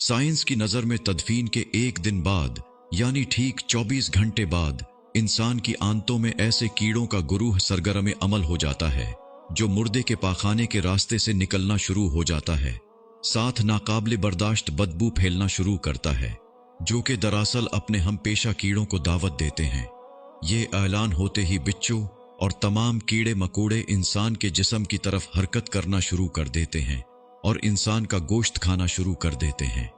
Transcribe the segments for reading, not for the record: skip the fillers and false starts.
Science की नज़र में तदफीन के एक दिन बाद यानी ठीक 24 घंटे बाद इंसान की आंतों में ऐसे कीड़ों का गुरूह सरगर्म अमल हो जाता है जो मुर्दे के पाखाने के रास्ते से निकलना शुरू हो जाता है। साथ नाकाबिल बर्दाश्त बदबू फैलना शुरू करता है, जो कि दरअसल अपने हम पेशा कीड़ों को दावत देते हैं। ये ऐलान होते ही बिच्छू और तमाम कीड़े मकोड़े इंसान के जिस्म की तरफ हरकत करना शुरू कर देते हैं और इंसान का गोश्त खाना शुरू कर देते हैं।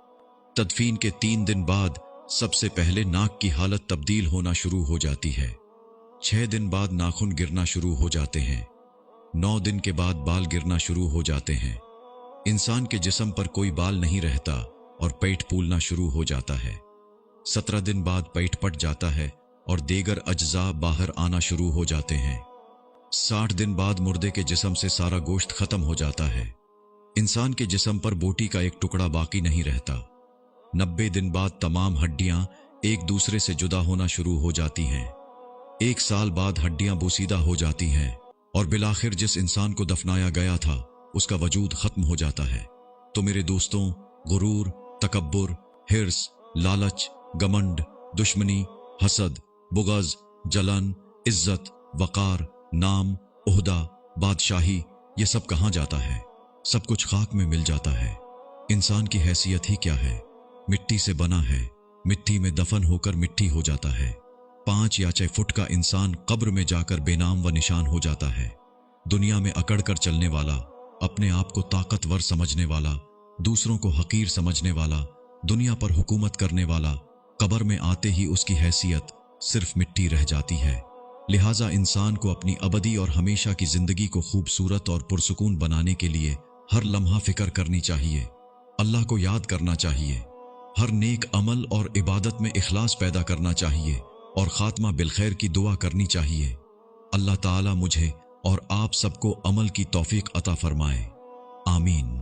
तदफीन के 3 दिन बाद सबसे पहले नाक की हालत तब्दील होना शुरू हो जाती है। 6 दिन बाद नाखून गिरना शुरू हो जाते हैं। 9 दिन के बाद बाल गिरना शुरू हो जाते हैं। इंसान के जिस्म पर कोई बाल नहीं रहता और पेट फूलना शुरू हो जाता है। 17 दिन बाद पेट फट जाता है और दीगर अज्जा बाहर आना शुरू हो जाते हैं। 60 दिन बाद मुर्दे के जिस्म से सारा गोश्त खत्म हो जाता है। इंसान के जिस्म पर बोटी का एक टुकड़ा बाकी नहीं रहता। 90 दिन बाद तमाम हड्डियां एक दूसरे से जुदा होना शुरू हो जाती हैं। 1 साल बाद हड्डियां बोसीदा हो जाती हैं और बिलाखिर जिस इंसान को दफनाया गया था उसका वजूद खत्म हो जाता है। तो मेरे दोस्तों, गुरूर, तकब्बुर, हिर्स, लालच, गमंड, दुश्मनी, हसद, बुग़ज़, जलन, इज्जत, वक़ार, नाम, ओहदा, बादशाही, ये सब कहाँ जाता है? सब कुछ खाक में मिल जाता है। इंसान की हैसियत ही क्या है? मिट्टी से बना है, मिट्टी में दफन होकर मिट्टी हो जाता है। 5 या 6 फुट का इंसान कब्र में जाकर बेनाम व निशान हो जाता है। दुनिया में अकड़ कर चलने वाला, अपने आप को ताकतवर समझने वाला, दूसरों को हकीर समझने वाला, दुनिया पर हुकूमत करने वाला, कब्र में आते ही उसकी हैसियत सिर्फ मिट्टी रह जाती है। लिहाजा इंसान को अपनी अबदी और हमेशा की जिंदगी को खूबसूरत और पुरसुकून बनाने के लिए हर लम्हा फिक्र करनी चाहिए, अल्लाह को याद करना चाहिए, हर नेक अमल और इबादत में इखलास पैदा करना चाहिए और खात्मा बिलखैर की दुआ करनी चाहिए। अल्लाह ताला मुझे और आप सबको अमल की तौफीक अता फरमाए। आमीन।